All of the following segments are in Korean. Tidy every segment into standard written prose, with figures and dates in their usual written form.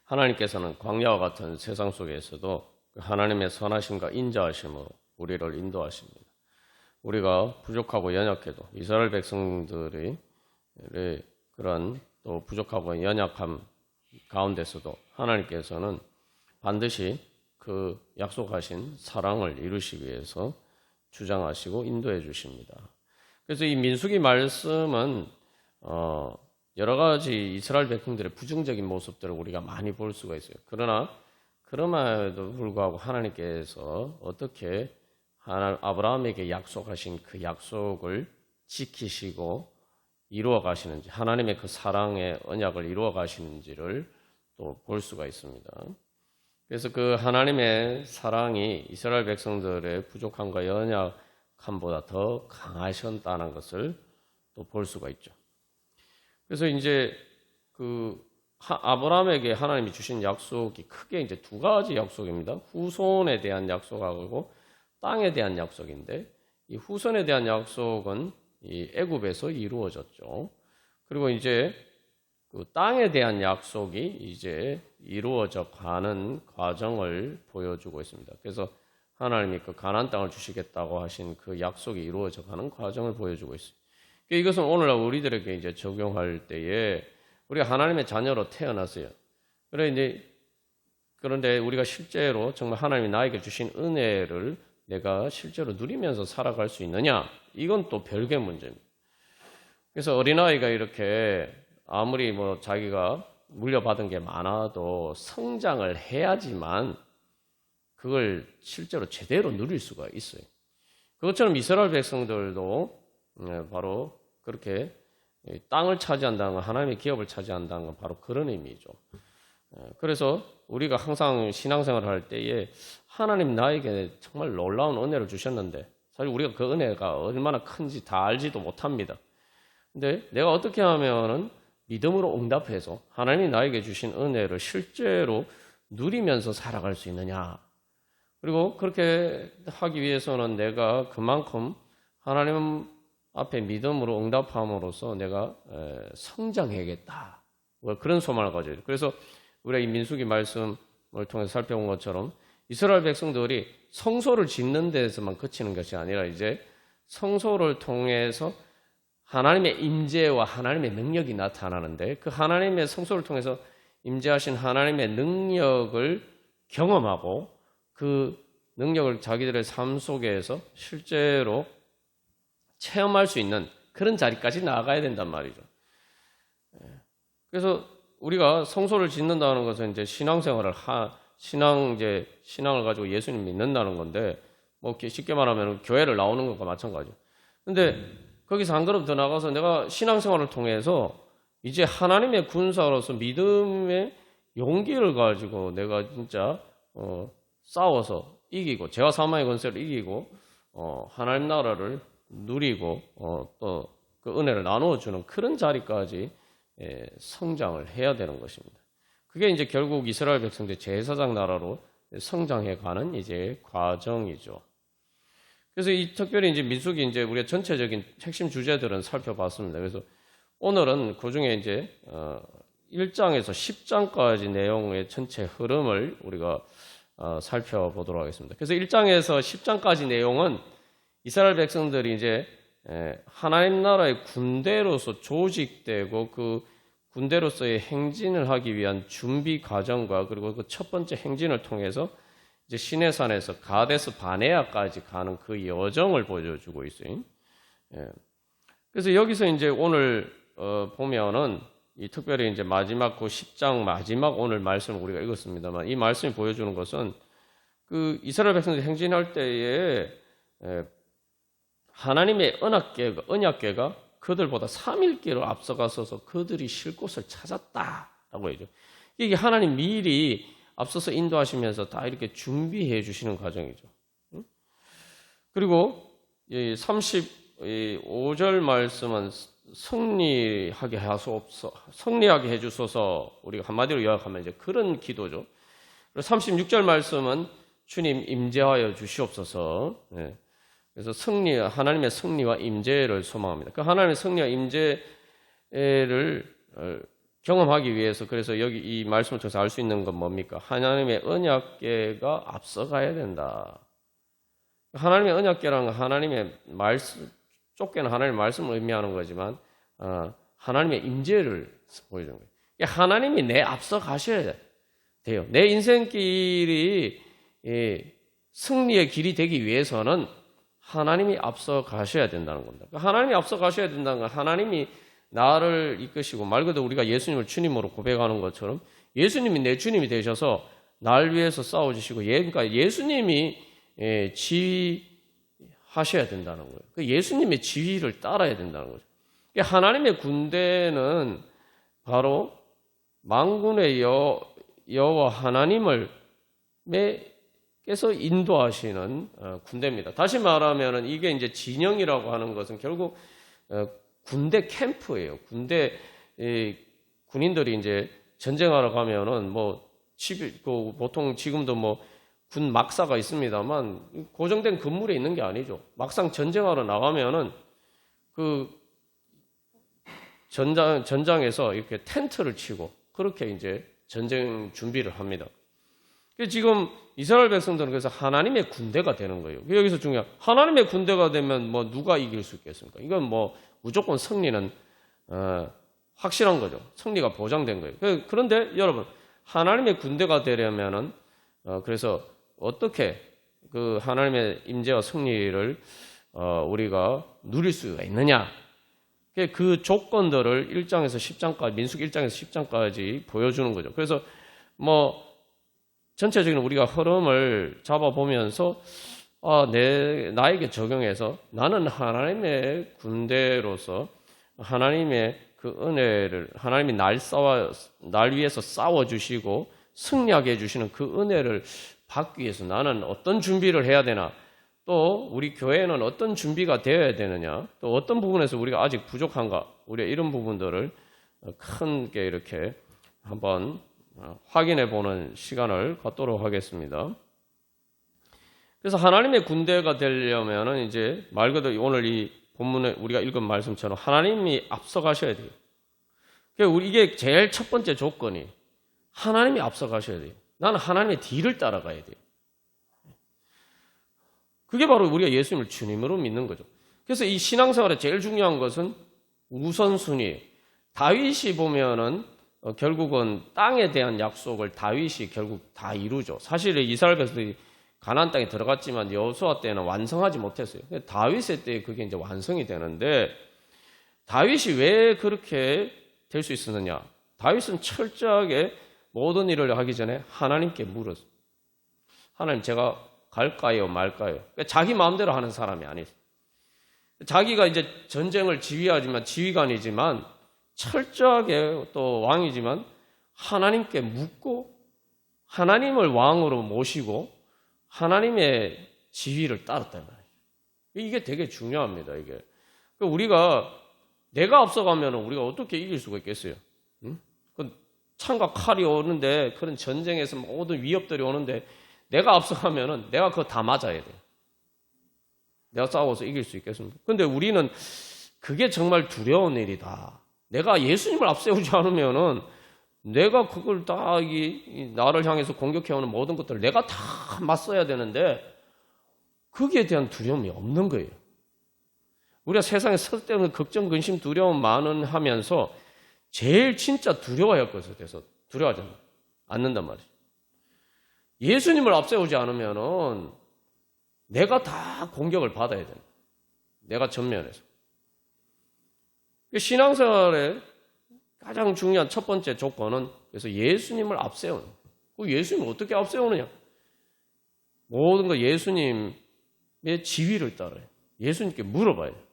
하나님께서는 광야와 같은 세상 속에서도 하나님의 선하심과 인자하심으로 우리를 인도하십니다. 우리가 부족하고 연약해도 이스라엘 백성들의 그런 또 부족하고 연약함 가운데서도 하나님께서는 반드시 그 약속하신 사랑을 이루시기 위해서 주장하시고 인도해 주십니다. 그래서 이 민수기 말씀은 여러 가지 이스라엘 백성들의 부정적인 모습들을 우리가 많이 볼 수가 있어요. 그러나 그럼에도 불구하고 하나님께서 어떻게 아브라함에게 약속하신 그 약속을 지키시고 이루어 가시는지, 하나님의 그 사랑의 언약을 이루어 가시는지를 또 볼 수가 있습니다. 그래서 그 하나님의 사랑이 이스라엘 백성들의 부족함과 연약함보다 더 강하셨다는 것을 또 볼 수가 있죠. 그래서 이제 그 아브라함에게 하나님이 주신 약속이 크게 이제 두 가지 약속입니다. 후손에 대한 약속하고 땅에 대한 약속인데, 이 후손에 대한 약속은 이 애굽에서 이루어졌죠. 그리고 이제 그 땅에 대한 약속이 이제 이루어져 가는 과정을 보여주고 있습니다. 그래서 하나님이 그 가나안 땅을 주시겠다고 하신 그 약속이 이루어져 가는 과정을 보여주고 있습니다. 이것은 오늘날 우리들에게 이제 적용할 때에 우리가 하나님의 자녀로 태어났어요. 그런데 우리가 실제로 정말 하나님이 나에게 주신 은혜를 내가 실제로 누리면서 살아갈 수 있느냐? 이건 또 별개의 문제입니다. 그래서 어린아이가 이렇게 아무리 뭐 자기가 물려받은 게 많아도 성장을 해야지만 그걸 실제로 제대로 누릴 수가 있어요. 그것처럼 이스라엘 백성들도 바로 그렇게 땅을 차지한다는 건, 하나님의 기업을 차지한다는 건 바로 그런 의미죠. 그래서 우리가 항상 신앙생활을 할 때에 하나님 나에게 정말 놀라운 은혜를 주셨는데 사실 우리가 그 은혜가 얼마나 큰지 다 알지도 못합니다. 근데 내가 어떻게 하면은 믿음으로 응답해서 하나님이 나에게 주신 은혜를 실제로 누리면서 살아갈 수 있느냐. 그리고 그렇게 하기 위해서는 내가 그만큼 하나님 앞에 믿음으로 응답함으로써 내가 성장해야겠다. 그런 소망을 가져요. 그래서 우리가 이 민수기 말씀을 통해서 살펴본 것처럼 이스라엘 백성들이 성소를 짓는 데에서만 그치는 것이 아니라 이제 성소를 통해서 하나님의 임재와 하나님의 능력이 나타나는데, 그 하나님의 성소를 통해서 임재하신 하나님의 능력을 경험하고 그 능력을 자기들의 삶 속에서 실제로 체험할 수 있는 그런 자리까지 나아가야 된단 말이죠. 그래서 우리가 성소를 짓는다는 것은 이제 신앙생활을 신앙을 가지고 예수님 믿는다는 건데, 뭐 쉽게 말하면 교회를 나오는 것과 마찬가지죠. 근데 거기서 한 걸음 더 나가서 내가 신앙생활을 통해서 이제 하나님의 군사로서 믿음의 용기를 가지고 내가 진짜 싸워서 이기고, 죄와 사망의 권세를 이기고 하나님 나라를 누리고 또 그 은혜를 나누어 주는 그런 자리까지 성장을 해야 되는 것입니다. 그게 이제 결국 이스라엘 백성들의 제사장 나라로 성장해 가는 이제 과정이죠. 그래서 특별히 이제 민수기 이제 우리가 전체적인 핵심 주제들은 살펴봤습니다. 그래서 오늘은 그 중에 이제 1장에서 10장까지 내용의 전체 흐름을 우리가 살펴보도록 하겠습니다. 그래서 1장에서 10장까지 내용은 이스라엘 백성들이 이제 하나님 나라의 군대로서 조직되고 그 군대로서의 행진을 하기 위한 준비 과정과, 그리고 그 첫 번째 행진을 통해서 이제 시내산에서 가데스 바네아까지 가는 그 여정을 보여주고 있어요. 그래서 여기서 이제 오늘 보면은 이 특별히 이제 마지막 그 10장 마지막 오늘 말씀을 우리가 읽었습니다만, 이 말씀이 보여주는 것은 그 이스라엘 백성들이 행진할 때에 하나님의 언약궤가 그들보다 3일길을 앞서가서서 그들이 쉴 곳을 찾았다라고 해죠. 이게 하나님 미리 앞서서 인도하시면서 다 이렇게 준비해 주시는 과정이죠. 그리고 35절 말씀은 승리하게 해주소서, 우리가 한마디로 요약하면 이제 그런 기도죠. 그리고 36절 말씀은 주님 임재하여 주시옵소서. 그래서 하나님의 승리와 임재를 소망합니다. 그 하나님의 승리와 임재를 경험하기 위해서 그래서 여기 이 말씀을 통해서 알 수 있는 건 뭡니까? 하나님의 언약궤가 앞서가야 된다. 하나님의 언약궤라는 건 하나님의 말씀, 쫓겨난 하나님의 말씀을 의미하는 거지만 하나님의 임재를 보여주는 거예요. 하나님이 내 앞서 가셔야 돼요. 내 인생길이 승리의 길이 되기 위해서는 하나님이 앞서 가셔야 된다는 겁니다. 하나님이 앞서 가셔야 된다는 건 하나님이 나를 이끄시고 말 그대로 우리가 예수님을 주님으로 고백하는 것처럼 예수님이 내 주님이 되셔서 날 위해서 싸워주시고 그러니까 예수님이 지휘하셔야 된다는 거예요. 그 예수님의 지휘를 따라야 된다는 거죠. 하나님의 군대는 바로 만군의 여호와 하나님을 께서 인도하시는 군대입니다. 다시 말하면 이게 이제 진영이라고 하는 것은 결국 군대 캠프예요. 군인들이 이제 전쟁하러 가면은 보통 지금도 군 막사가 있습니다만 고정된 건물에 있는 게 아니죠. 막상 전쟁하러 나가면은 그 전장에서 이렇게 텐트를 치고 그렇게 이제 전쟁 준비를 합니다. 지금 이스라엘 백성들은 그래서 하나님의 군대가 되는 거예요. 여기서 중요한 하나님의 군대가 되면 누가 이길 수 있겠습니까? 이건 무조건 승리는 확실한 거죠. 승리가 보장된 거예요. 그런데 여러분 하나님의 군대가 되려면은 그래서 어떻게 그 하나님의 임재와 승리를 우리가 누릴 수가 있느냐? 그 조건들을 1장에서 10장까지 민수기 1장에서 10장까지 보여주는 거죠. 그래서 전체적인 우리가 흐름을 잡아보면서 나에게 적용해서 나는 하나님의 군대로서 하나님의 그 은혜를 하나님이 날 위해서 싸워주시고 승리하게 해주시는 그 은혜를 받기 위해서 나는 어떤 준비를 해야 되나, 또 우리 교회는 어떤 준비가 되어야 되느냐, 또 어떤 부분에서 우리가 아직 부족한가, 우리가 이런 부분들을 크게 이렇게 한번 확인해 보는 시간을 갖도록 하겠습니다. 그래서 하나님의 군대가 되려면은 이제 말 그대로 오늘 이 본문에 우리가 읽은 말씀처럼 하나님이 앞서가셔야 돼요. 이게 제일 첫 번째 조건이 하나님이 앞서가셔야 돼요. 나는 하나님의 뒤를 따라가야 돼요. 그게 바로 우리가 예수님을 주님으로 믿는 거죠. 그래서 이 신앙생활에 제일 중요한 것은 우선순위예요. 다윗이 보면은 결국은 땅에 대한 약속을 다윗이 결국 다 이루죠. 사실 이스라엘 백성들이 가나안 땅에 들어갔지만 여호수아 때는 완성하지 못했어요. 다윗의 때에 그게 이제 완성이 되는데 다윗이 왜 그렇게 될 수 있었느냐? 다윗은 철저하게 모든 일을 하기 전에 하나님께 물었어요. 하나님, 제가 갈까요, 말까요? 자기 마음대로 하는 사람이 아니에요. 자기가 이제 전쟁을 지휘관이지만 철저하게 또 왕이지만 하나님께 묻고 하나님을 왕으로 모시고 하나님의 지휘를 따랐단 말이에요. 이게 되게 중요합니다. 이게 우리가 내가 앞서가면 우리가 어떻게 이길 수가 있겠어요? 응? 창과 칼이 오는데 그런 전쟁에서 모든 위협들이 오는데 내가 앞서가면은 내가 그거 다 맞아야 돼요. 내가 싸워서 이길 수 있겠습니까? 근데 우리는 그게 정말 두려운 일이다. 내가 예수님을 앞세우지 않으면은 내가 그걸 다 나를 향해서 공격해오는 모든 것들을 내가 다 맞서야 되는데 거기에 대한 두려움이 없는 거예요. 우리가 세상에 쓸데없는 걱정, 근심, 두려움 많은 하면서 제일 진짜 두려워할 것에 대해서 두려워하지 않는단 말이죠. 예수님을 앞세우지 않으면은 내가 다 공격을 받아야 된다. 내가 전면에서. 신앙생활의 가장 중요한 첫 번째 조건은 그래서 예수님을 앞세우는 거예요. 그 예수님을 어떻게 앞세우느냐? 모든 거 예수님의 지휘를 따라요. 예수님께 물어봐야 돼요.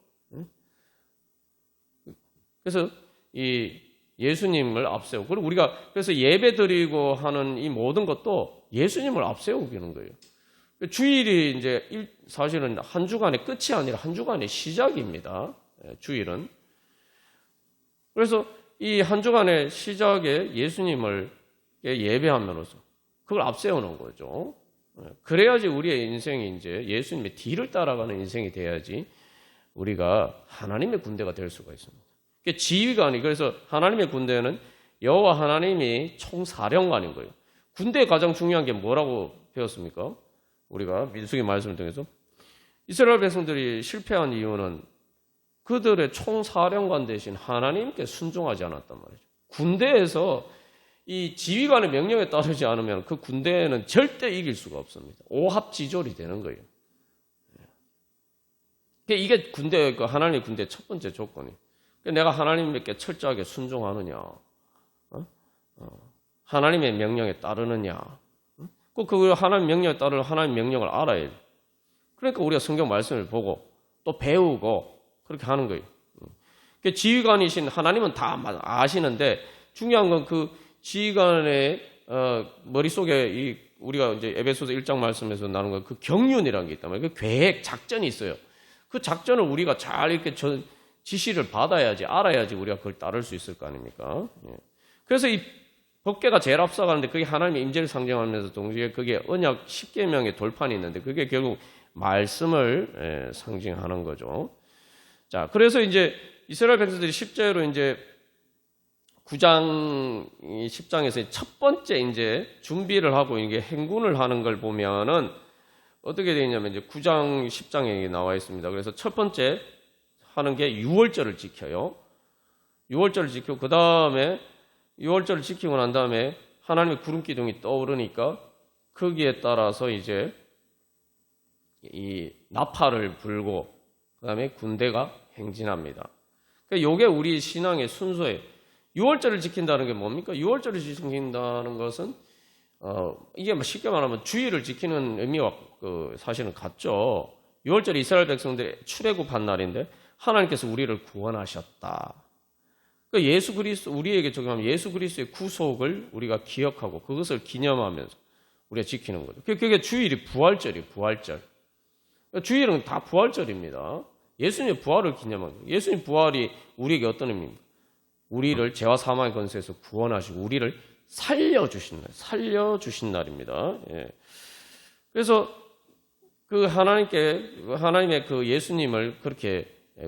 그래서 이 예수님을 앞세우고 그리고 우리가 그래서 예배 드리고 하는 이 모든 것도 예수님을 앞세우기는 거예요. 주일이 이제 사실은 한 주간의 끝이 아니라 한 주간의 시작입니다. 주일은. 그래서 이 한 주간의 시작에 예수님을 예배함으로써 그걸 앞세우는 거죠. 그래야지 우리의 인생이 이제 예수님의 뒤를 따라가는 인생이 돼야지 우리가 하나님의 군대가 될 수가 있습니다. 지휘관이 그래서 하나님의 군대는 여호와 하나님이 총사령관인 거예요. 군대에 가장 중요한 게 뭐라고 배웠습니까? 우리가 민수기 말씀을 통해서 이스라엘 백성들이 실패한 이유는 그들의 총사령관 대신 하나님께 순종하지 않았단 말이죠. 군대에서 이 지휘관의 명령에 따르지 않으면 그 군대는 절대 이길 수가 없습니다. 오합지졸이 되는 거예요. 이게 군대, 하나님의 군대의 첫 번째 조건이. 내가 하나님께 철저하게 순종하느냐, 하나님의 명령에 따르느냐, 그 하나님 명령에 따르는 하나님 명령을 알아야 돼. 그러니까 우리가 성경 말씀을 보고 또 배우고 그렇게 하는 거예요. 지휘관이신 하나님은 다 아시는데 중요한 건 그 지휘관의 머릿속에 우리가 이제 에베소서 1장 말씀에서 나오는 건 그 경륜이라는 게 있단 말이에요. 그 계획, 작전이 있어요. 그 작전을 우리가 잘 이렇게 지시를 받아야지, 알아야지 우리가 그걸 따를 수 있을 거 아닙니까? 그래서 이 법궤가 제일 앞서가는데 그게 하나님의 임재를 상징하면서 동시에 그게 언약 10계명의 돌판이 있는데 그게 결국 말씀을 상징하는 거죠. 자, 그래서 이제 이스라엘 백성들이 10제로 이제 9장 10장에서 첫 번째 이제 준비를 하고 이게 행군을 하는 걸 보면은 어떻게 되어 있냐면 이제 9장 10장에 나와 있습니다. 그래서 첫 번째 하는 게 유월절을 지켜요. 유월절을 지키고 그 다음에 유월절을 지키고 난 다음에 하나님의 구름 기둥이 떠오르니까 거기에 따라서 이제 이 나팔을 불고 그 다음에 군대가 행진합니다. 그러니까 이게 우리 신앙의 순서예요. 유월절을 지킨다는 게 뭡니까? 유월절을 지킨다는 것은 이게 쉽게 말하면 주일을 지키는 의미와 사실은 같죠. 유월절이 이스라엘 백성들의 출애굽한 날인데 하나님께서 우리를 구원하셨다. 그러니까 예수 그리스도 우리에게 적용하면 예수 그리스도의 구속을 우리가 기억하고 그것을 기념하면서 우리가 지키는 거죠. 그게 주일이 부활절이에요. 부활절. 주일은 다 부활절입니다. 예수님의 부활을 기념하는 거예요. 예수님 부활이 우리에게 어떤 의미입니까? 우리를 죄와 사망의 권세에서 구원하시고 우리를 살려주신 날입니다. 예. 그래서 그 하나님의 그 예수님을 그렇게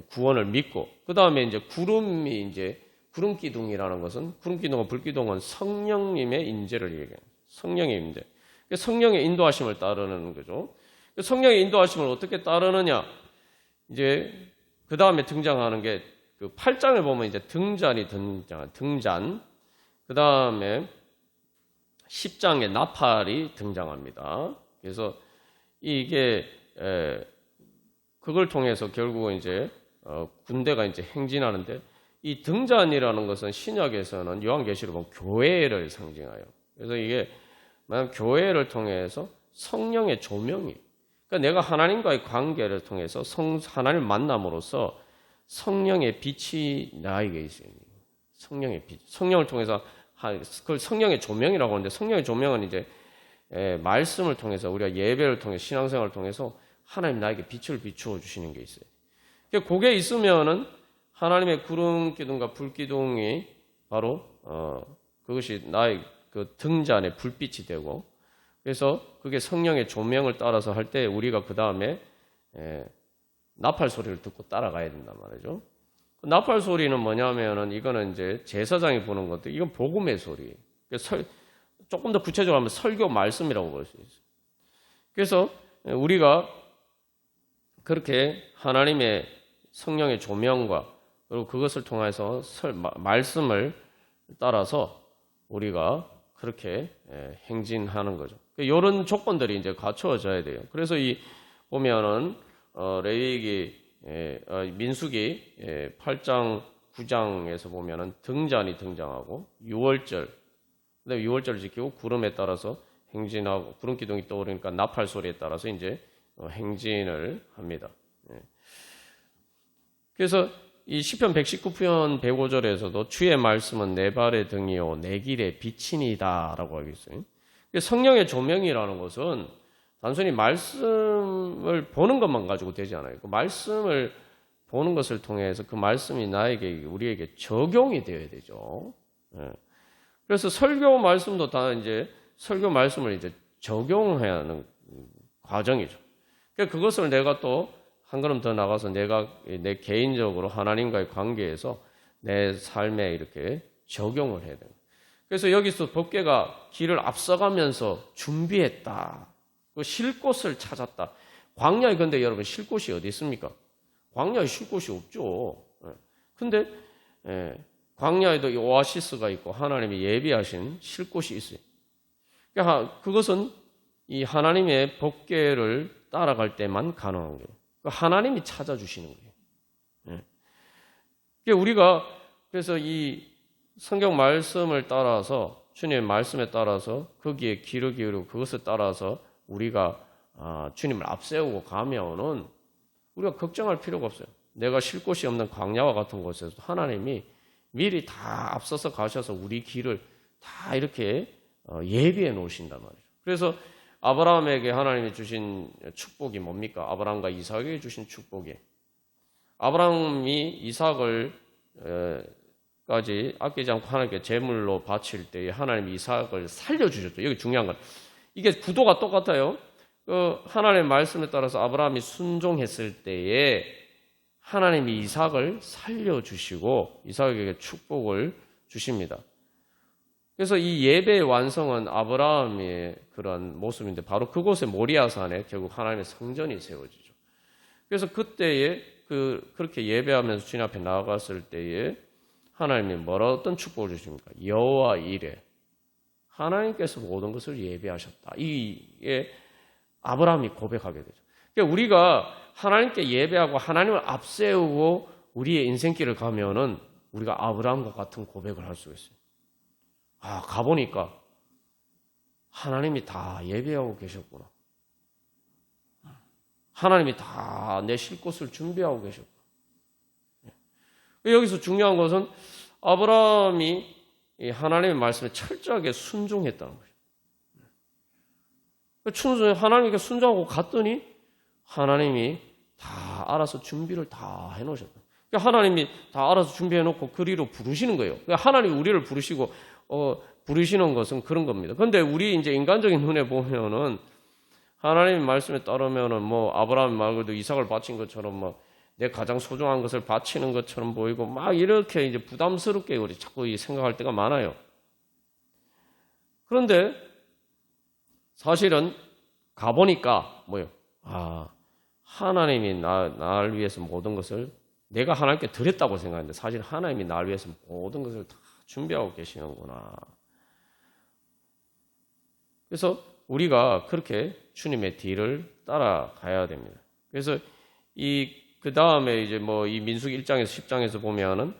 구원을 믿고 그 다음에 이제 구름 기둥이라는 것은 구름 기둥과 불 기둥은 성령님의 인재를 얘기해요. 성령의 인재. 성령의 인도하심을 따르는 거죠. 성령의 인도하심을 어떻게 따르느냐? 이제 그 다음에 등장하는 게 그 8장을 보면 이제 등잔. 그 다음에 10장에 나팔이 등장합니다. 그래서 이게 그걸 통해서 결국은 이제 군대가 이제 행진하는데 이 등잔이라는 것은 신약에서는 요한계시록 보면 교회를 상징해요. 그래서 이게 교회를 통해서 성령의 조명이 그러니까 내가 하나님과의 관계를 통해서 하나님을 만남으로써 성령의 빛이 나에게 있어요. 성령의 빛. 성령을 통해서 그걸 성령의 조명이라고 하는데 성령의 조명은 이제 말씀을 통해서 우리가 예배를 통해서 신앙생활을 통해서 하나님 나에게 빛을 비추어 주시는 게 있어요. 그게 있으면은 하나님의 구름 기둥과 불 기둥이 바로 그것이 나의 그 등잔의 불빛이 되고 그래서 그게 성령의 조명을 따라서 할 때 우리가 그 다음에 나팔 소리를 듣고 따라가야 된단 말이죠. 나팔 소리는 뭐냐면은 이거는 이제 제사장이 부는 것도 이건 복음의 소리. 조금 더 구체적으로 하면 설교 말씀이라고 볼 수 있어요. 그래서 우리가 그렇게 하나님의 성령의 조명과 그리고 그것을 통해서 말씀을 따라서 우리가 그렇게 행진하는 거죠. 이런 조건들이 이제 갖추어져야 돼요. 그래서 보면은 레위기 민수기 8장 9장에서 보면은 등잔이 등장하고 유월절 그다음에 유월절을 지키고 구름에 따라서 행진하고 구름 기둥이 떠오르니까 나팔 소리에 따라서 이제 행진을 합니다. 그래서 이 시편 119편 105절에서도 주의 말씀은 내 발의 등이요 내 길의 빛이니다라고 하고 있어요. 성령의 조명이라는 것은 단순히 말씀을 보는 것만 가지고 되지 않아요. 그 말씀을 보는 것을 통해서 그 말씀이 우리에게 적용이 되어야 되죠. 그래서 설교 말씀도 다 이제 설교 말씀을 이제 적용해야 하는 과정이죠. 그것을 내가 또 한 걸음 더 나가서 내가 내 개인적으로 하나님과의 관계에서 내 삶에 이렇게 적용을 해야 돼요. 그래서 여기서 법궤가 길을 앞서가면서 준비했다. 그 쉴 곳을 찾았다. 광야에 근데 여러분 쉴 곳이 어디 있습니까? 광야에 쉴 곳이 없죠. 근데 광야에도 이 오아시스가 있고 하나님이 예비하신 쉴 곳이 있어요. 그러니까 그것은 이 하나님의 법궤를 따라갈 때만 가능한 거예요. 하나님이 찾아주시는 거예요. 그러니까 우리가 그래서 이 성경 말씀을 따라서 주님의 말씀에 따라서 거기에 귀를 기울이고 그것을 따라서 우리가 주님을 앞세우고 가면은 우리가 걱정할 필요가 없어요. 내가 쉴 곳이 없는 광야와 같은 곳에서 하나님이 미리 다 앞서서 가셔서 우리 길을 다 이렇게 예비해 놓으신단 말이죠. 그래서 아브라함에게 하나님이 주신 축복이 뭡니까? 아브라함과 이삭에게 주신 축복이 아브라함이 이삭을 까지 아끼지 않고 하나님께 제물로 바칠 때에 하나님이 이삭을 살려주셨죠. 여기 중요한 건 이게 구도가 똑같아요. 하나님의 말씀에 따라서 아브라함이 순종했을 때에 하나님이 이삭을 살려주시고 이삭에게 축복을 주십니다. 그래서 이 예배의 완성은 아브라함의 그런 모습인데 바로 그곳에 모리아산에 결국 하나님의 성전이 세워지죠. 그래서 그때에 그렇게 예배하면서 주님 앞에 나아갔을 때에 하나님이 어떤 축복을 주십니까? 여호와 이레 하나님께서 모든 것을 예배하셨다. 이게 아브라함이 고백하게 되죠. 그러니까 우리가 하나님께 예배하고 하나님을 앞세우고 우리의 인생길을 가면은 우리가 아브라함과 같은 고백을 할 수 있어요. 가보니까 하나님이 다 예배하고 계셨구나. 하나님이 다 내 쉴 곳을 준비하고 계셨구나. 여기서 중요한 것은 아브라함이 하나님의 말씀에 철저하게 순종했다는 거죠. 하나님께 순종하고 갔더니 하나님이 다 알아서 준비를 다 해놓으셨다. 그러니까 하나님이 다 알아서 준비해놓고 그리로 부르시는 거예요. 그러니까 하나님이 우리를 부르시고 부르시는 것은 그런 겁니다. 그런데 우리 이제 인간적인 눈에 보면은 하나님의 말씀에 따르면은 아브라함 말고도 이삭을 바친 것처럼 내 가장 소중한 것을 바치는 것처럼 보이고 막 이렇게 이제 부담스럽게 우리 자꾸 생각할 때가 많아요. 그런데 사실은 가보니까 하나님이 나를 위해서 모든 것을 내가 하나님께 드렸다고 생각하는데 사실 하나님이 나를 위해서 모든 것을 다 준비하고 계시는구나. 그래서 우리가 그렇게 주님의 뒤를 따라가야 됩니다. 그래서 그 다음에 이제 이 민수기 1장에서 10장에서 보면은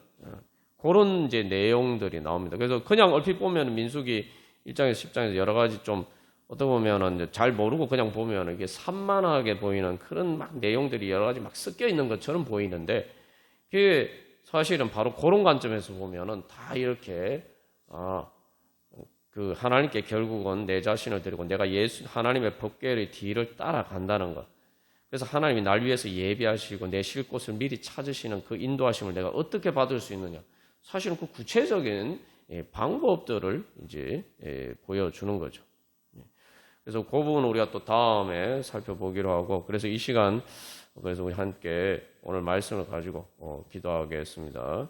그런 이제 내용들이 나옵니다. 그래서 그냥 얼핏 보면 민수기 1장에서 10장에서 여러 가지 좀 어떻게 보면은 잘 모르고 그냥 보면 이게 산만하게 보이는 그런 막 내용들이 여러 가지 막 섞여 있는 것처럼 보이는데 그게 사실은 바로 그런 관점에서 보면은 다 이렇게 그 하나님께 결국은 내 자신을 드리고 내가 하나님의 법궤의 뒤를 따라간다는 것. 그래서 하나님이 날 위해서 예비하시고 내 쉴 곳을 미리 찾으시는 그 인도하심을 내가 어떻게 받을 수 있느냐. 사실은 그 구체적인 방법들을 이제 보여주는 거죠. 그래서 그 부분은 우리가 또 다음에 살펴보기로 하고 그래서 이 시간 그래서 우리 함께 오늘 말씀을 가지고 기도하겠습니다.